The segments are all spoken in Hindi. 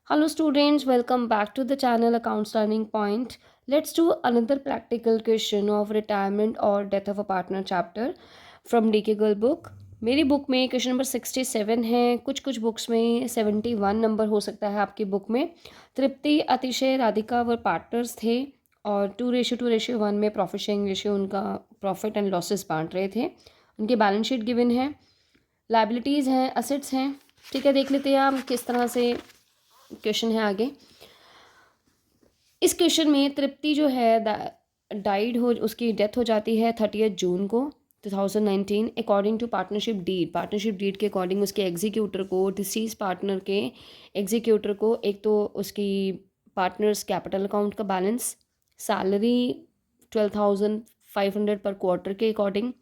Hello students, welcome back to the channel Accounts Turning Point. Let's do another practical question of retirement or death of a partner chapter from DK Girl book. मेरी बुक में क्वेश्चन नंबर 67 है, कुछ बुक्स में 71 नंबर हो सकता है आपकी बुक में। तृप्ति, अतिशय, राधिका व पार्टनर्स थे और 2:1 में प्रॉफिट शेयरिंग रेशियो उनका प्रॉफिट एंड लॉसेस बांट रहे थे। उनके बैलेंस शीट गिवन है, लाइबिलिटीज़ हैं, असेट्स हैं। ठीक है, देख लेते हैं हम किस तरह से क्वेश्चन है आगे। इस क्वेश्चन में तृप्ति जो है डाइड हो, उसकी डेथ हो जाती है 30 जून को 2019 अकॉर्डिंग टू पार्टनरशिप डीड के अकॉर्डिंग उसके एग्जीक्यूटर को, डिसीज पार्टनर के एग्जीक्यूटर को, एक तो उसकी पार्टनर्स कैपिटल अकाउंट का बैलेंस, सैलरी 12,500 पर क्वार्टर के अकॉर्डिंग,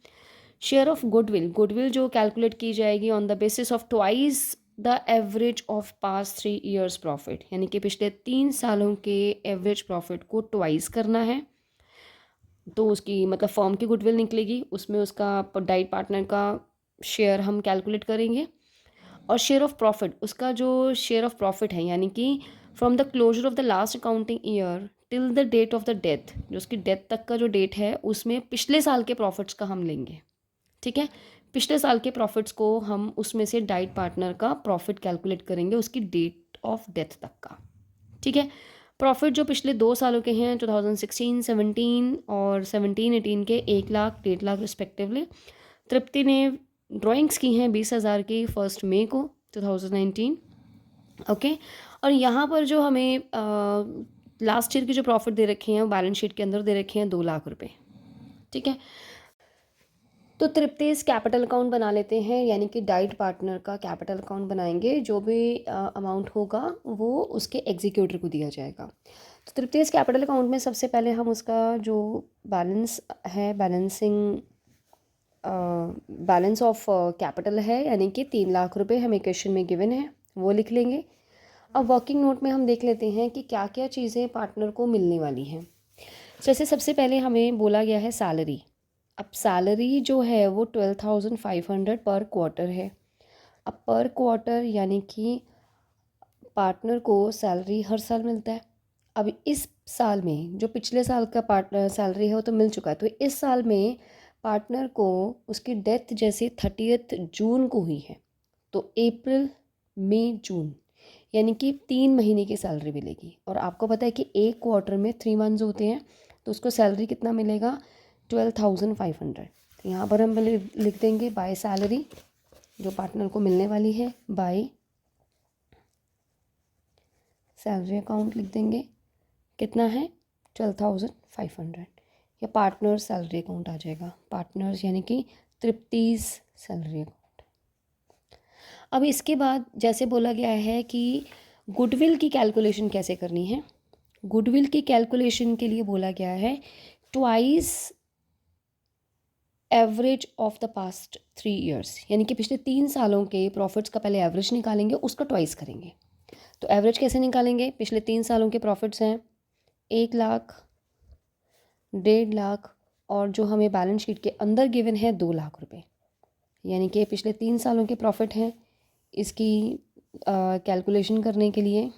शेयर ऑफ गुडविल जो कैलकुलेट की जाएगी on the basis of twice the average of past 3 years profit, यानी कि पिछले 3 सालों के एवरेज प्रॉफिट को ट्वाइस करना है। तो उसकी मतलब फर्म की गुडविल निकलेगी, उसमें उसका डाइट पार्टनर का शेयर हम कैलकुलेट करेंगे। और शेयर ऑफ प्रॉफिट, उसका जो शेयर ऑफ प्रॉफिट है, यानी कि from the closure of the last accounting year till the date of the death, जो उसकी डेथ तक का जो डेट है उसमें पिछले साल के प्रॉफिट्स का हम लेंगे। ठीक है, पिछले साल के प्रॉफिट्स को हम उसमें से डाइट पार्टनर का प्रॉफिट कैलकुलेट करेंगे उसकी डेट ऑफ डेथ तक का। ठीक है, प्रॉफिट जो पिछले 2 सालों के हैं 2016, 17 और 17-18 के 1 लाख 1.5 लाख रिस्पेक्टिवली। तृप्ति ने ड्राइंग्स की हैं 20,000 की 1 मई को 2019। ओके, और यहाँ पर जो हमें लास्ट ईयर के जो प्रॉफिट दे रखे हैं वो बैलेंस शीट के अंदर दे रखे हैं 2 लाख रुपए। ठीक है, तो तृप्ति इस कैपिटल अकाउंट बना लेते हैं, यानी कि डाइट पार्टनर का कैपिटल अकाउंट बनाएंगे। जो भी अमाउंट होगा वो उसके एग्जीक्यूटर को दिया जाएगा। तो तृप्ति इस कैपिटल अकाउंट में सबसे पहले हम उसका जो बैलेंस है, बैलेंस ऑफ कैपिटल है, यानी कि 3 लाख रुपए हमें क्वेश्चन में गिवन है, वो लिख लेंगे। अब वर्किंग नोट में हम देख लेते हैं कि क्या क्या चीज़ें पार्टनर को मिलने वाली हैं। जैसे सबसे पहले हमें बोला गया है सैलरी। अब सैलरी जो है वो 12,500 पर क्वार्टर है। अब पर क्वार्टर यानी कि पार्टनर को सैलरी हर साल मिलता है। अब इस साल में जो पिछले साल का पार्टनर सैलरी है वो तो मिल चुका है, तो इस साल में पार्टनर को उसकी डेथ जैसे 30 जून को हुई है, तो अप्रैल, मई, जून, यानी कि 3 महीने की सैलरी मिलेगी। और आपको पता है कि एक क्वार्टर में 3 मंथ्स होते हैं, तो उसको सैलरी कितना मिलेगा, 12,500। तो यहाँ पर हम पहले लिख देंगे बाय सैलरी जो पार्टनर को मिलने वाली है, बाय सैलरी अकाउंट लिख देंगे, कितना है 12,500। या पार्टनर्स सैलरी अकाउंट आ जाएगा, पार्टनर्स यानी कि तृप्तिज सैलरी अकाउंट। अब इसके बाद जैसे बोला गया है कि गुडविल की कैलकुलेशन कैसे करनी है। गुडविल की कैलकुलेशन के लिए बोला गया है twice average of the past 3 years, यानी कि पिछले 3 सालों के प्रॉफिट्स का पहले एवरेज निकालेंगे, उसका ट्वाइस करेंगे। तो एवरेज कैसे निकालेंगे, पिछले 3 सालों के प्रॉफिट्स हैं 1 लाख, 1.5 लाख, और जो हमें बैलेंस शीट के अंदर गिवन है 2 लाख रुपए, यानी कि पिछले 3 सालों के प्रॉफिट हैं। इसकी कैलकुलेशन करने के लिए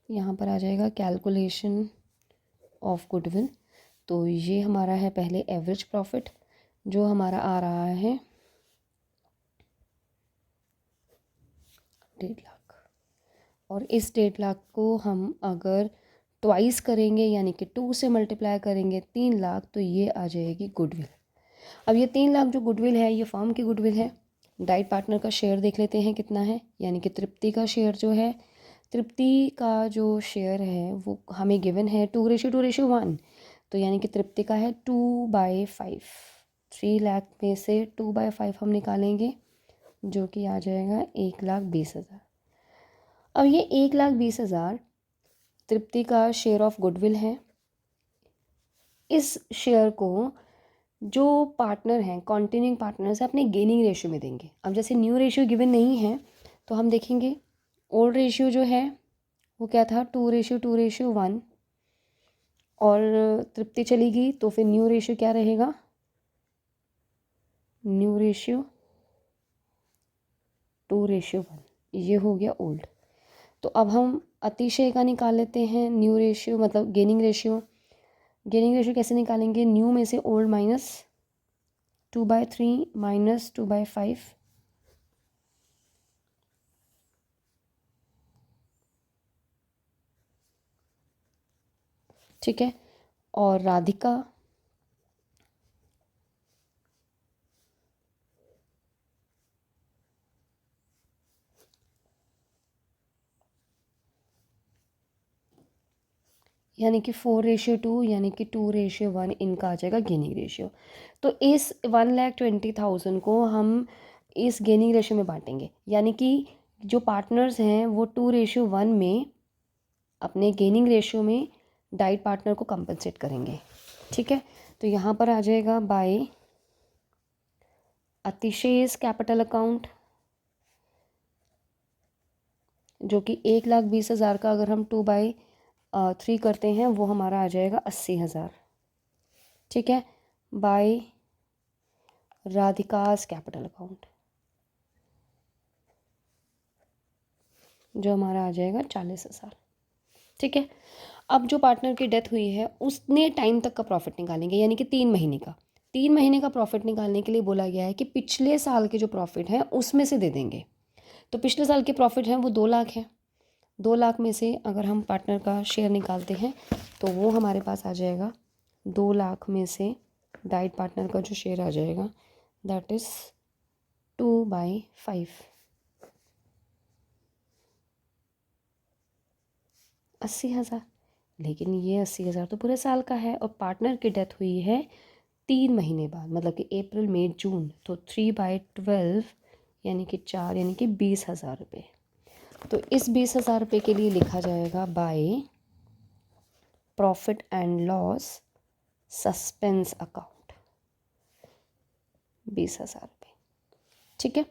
यहाँ पर आ जाएगा कैलकुलेशन ऑफ गुडविल। तो ये हमारा है पहले एवरेज प्रॉफिट जो हमारा आ रहा है 1.5 लाख, और इस 1.5 लाख को हम अगर ट्वाइस करेंगे यानी कि 2 से मल्टीप्लाई करेंगे 3 लाख, तो ये आ जाएगी गुडविल। अब ये 3 लाख जो गुडविल है ये फर्म की गुडविल है। डाइट पार्टनर का शेयर देख लेते हैं कितना है, यानी कि तृप्ति का शेयर जो है, तृप्ति का जो शेयर है वो हमें गिवन है 2:1, तो यानी कि तृप्ति का है 2/5। 3 लाख में से 2/5 हम निकालेंगे, जो कि आ जाएगा 1,20,000। अब ये 1,20,000 तृप्ति का शेयर ऑफ गुडविल है। इस शेयर को जो पार्टनर हैं, कॉन्टिन्यूइंग पार्टनर्स अपने गेनिंग रेशियो में देंगे। अब जैसे न्यू रेशियो गिवन नहीं है तो हम देखेंगे ओल्ड रेशियो जो है वो क्या था, 2:1, और तृप्ति चली गई तो फिर न्यू रेशियो क्या रहेगा, न्यू रेशियो 2:1, ये हो गया ओल्ड। तो अब हम अतिशय का निकाल लेते हैं, न्यू रेशियो मतलब गेनिंग रेशियो। गेनिंग रेशियो कैसे निकालेंगे, न्यू में से ओल्ड माइनस 2/3 माइनस 2/5, ठीक है। और राधिका यानी कि 4:2 यानी कि 2:1 इनका आ जाएगा गेनिंग रेशियो। तो इस 1,20,000 को हम इस गेनिंग रेशियो में बांटेंगे, यानी कि जो पार्टनर्स हैं वो 2:1 में अपने गेनिंग रेशियो में डाइट पार्टनर को कंपनसेट करेंगे, ठीक है। तो यहाँ पर आ जाएगा बाय अतिशेष कैपिटल अकाउंट, जो कि 1,20,000 का अगर हम 2/3 करते हैं वो हमारा आ जाएगा 80,000, ठीक है। बाय राधिकास कैपिटल अकाउंट, जो हमारा आ जाएगा 40,000, ठीक है। अब जो पार्टनर की डेथ हुई है उसने टाइम तक का प्रॉफिट निकालेंगे, यानी कि 3 महीने का। 3 महीने का प्रॉफिट निकालने के लिए बोला गया है कि पिछले साल के जो प्रॉफिट हैं उसमें से दे देंगे। तो पिछले साल के प्रॉफिट हैं वो 2 लाख हैं। 2 लाख में से अगर हम पार्टनर का शेयर निकालते हैं तो वो हमारे पास आ जाएगा 2 लाख में से डाइट पार्टनर का जो शेयर आ जाएगा दैट इज़ 2/5, 80,000। लेकिन ये 80,000 तो पूरे साल का है और पार्टनर की डेथ हुई है 3 महीने बाद, मतलब कि अप्रैल मई जून। तो 3/12 यानी कि 4 यानी कि 20,000 रुपये। तो इस 20,000 रुपये के लिए लिखा जाएगा by profit and loss suspense account, 20,000 रुपये, ठीक है।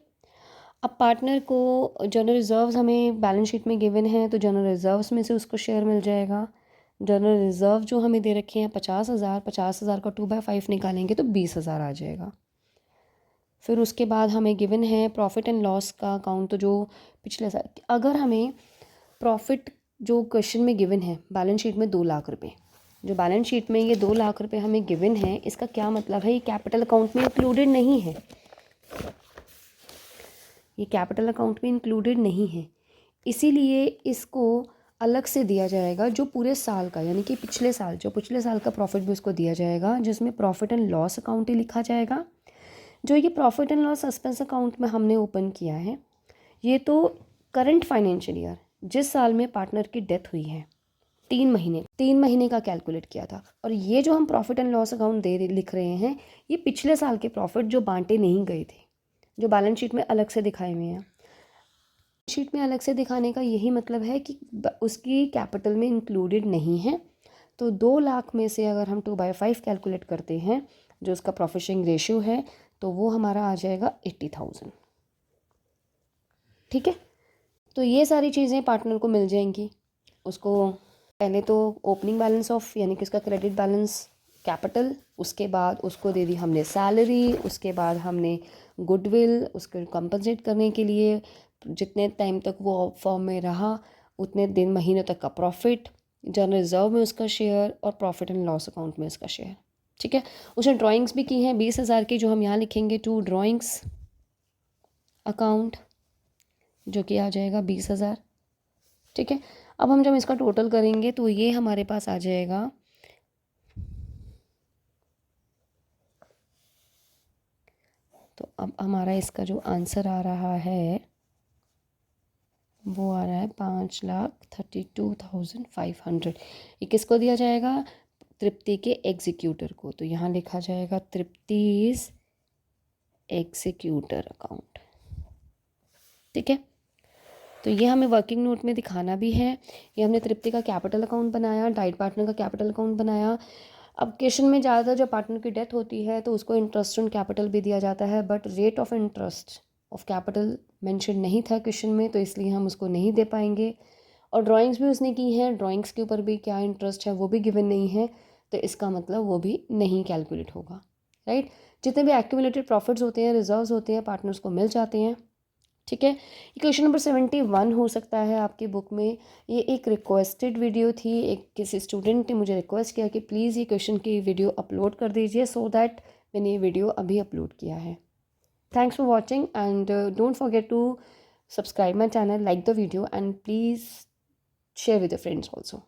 अब पार्टनर को जनरल रिजर्व्स हमें बैलेंस शीट में गिवन है, तो जनरल रिजर्व्स में से उसको शेयर मिल जाएगा। जनरल रिजर्व जो हमें दे रखे हैं 50,000, 50,000 का 2/5 निकालेंगे तो 20,000 आ जाएगा। फिर उसके बाद हमें गिवन है प्रॉफिट एंड लॉस का अकाउंट, तो जो पिछले साल अगर हमें प्रॉफिट जो क्वेश्चन में गिवन है बैलेंस शीट में 2 लाख रुपये, जो बैलेंस शीट में ये 2 लाख रुपये हमें गिवन है, इसका क्या मतलब है, ये कैपिटल अकाउंट में इंक्लूडेड नहीं है, ये कैपिटल अकाउंट में इंक्लूडेड नहीं है। इसीलिए इसको अलग से दिया जाएगा जो पूरे साल का, यानी कि पिछले साल का प्रॉफिट भी उसको दिया जाएगा, जिसमें प्रॉफिट एंड लॉस अकाउंट ही लिखा जाएगा। जो ये profit and loss suspense account में हमने ओपन किया है, ये तो करंट फाइनेंशियल ईयर जिस साल में पार्टनर की डेथ हुई है 3 महीने का कैलकुलेट किया था। और ये जो हम प्रॉफिट एंड लॉस अकाउंट लिख रहे हैं, ये पिछले साल के प्रॉफिट जो बांटे नहीं गए थे, जो बैलेंस शीट में अलग से दिखाए हुए हैं। शीट में अलग से दिखाने का यही मतलब है कि उसकी कैपिटल में इंक्लूडेड नहीं है। तो 2 लाख में से अगर हम 2/5 कैलकुलेट करते हैं, जो उसका प्रॉफिट शेयरिंग रेशियो है, तो वो हमारा आ जाएगा 80,000, ठीक है। तो ये सारी चीज़ें पार्टनर को मिल जाएंगी। उसको पहले तो ओपनिंग बैलेंस ऑफ यानी कि उसका क्रेडिट बैलेंस कैपिटल, उसके बाद उसको दे दी हमने सैलरी, उसके बाद हमने गुडविल उसको कंपनसेट करने के लिए जितने टाइम तक वो फर्म में रहा उतने दिन महीनों तक का प्रॉफिट, जनरल रिजर्व में उसका शेयर और प्रॉफिट एंड लॉस अकाउंट में उसका शेयर, ठीक है। उसने ड्राइंग्स भी की हैं 20,000 की, जो हम यहाँ लिखेंगे टू ड्राइंग्स अकाउंट, जो कि आ जाएगा 20,000, ठीक है। अब हम जब इसका टोटल करेंगे तो ये हमारे पास आ जाएगा तो अब हमारा इसका जो आंसर आ रहा है वो आ रहा है 5,32,500। ये किसको दिया जाएगा, तृप्ति के एग्जीक्यूटर को। तो यहाँ लिखा जाएगा तृप्तिज एग्जीक्यूटर अकाउंट, ठीक है। तो ये हमें वर्किंग नोट में दिखाना भी है। ये हमने तृप्ति का कैपिटल अकाउंट बनाया, डाइट पार्टनर का कैपिटल अकाउंट बनाया। अब क्वेश्चन में ज़्यादातर जब पार्टनर की डेथ होती है तो उसको इंटरेस्ट ऑन कैपिटल भी दिया जाता है, but rate of interest of capital mention नहीं था क्वेश्चन में, तो इसलिए हम उसको नहीं दे पाएंगे। और ड्राइंग्स भी उसने की हैं, ड्राइंग्स के ऊपर भी क्या इंटरेस्ट है वो भी गिवन नहीं है, तो इसका मतलब वो भी नहीं कैलकुलेट होगा, राइट। जितने भी एक्यूमुलेटेड प्रॉफिट्स होते हैं, रिजर्व्स होते हैं, पार्टनर्स को मिल जाते हैं, ठीक है। ये क्वेश्चन नंबर 71 हो सकता है आपकी बुक में। ये एक रिक्वेस्टेड वीडियो थी, एक किसी स्टूडेंट ने मुझे रिक्वेस्ट किया कि प्लीज़ ये क्वेश्चन की वीडियो अपलोड कर दीजिए, सो दैट मैंने ये वीडियो अभी अपलोड किया है। Thanks for watching, and don't forget to subscribe my channel, like the video, and please share with your friends also.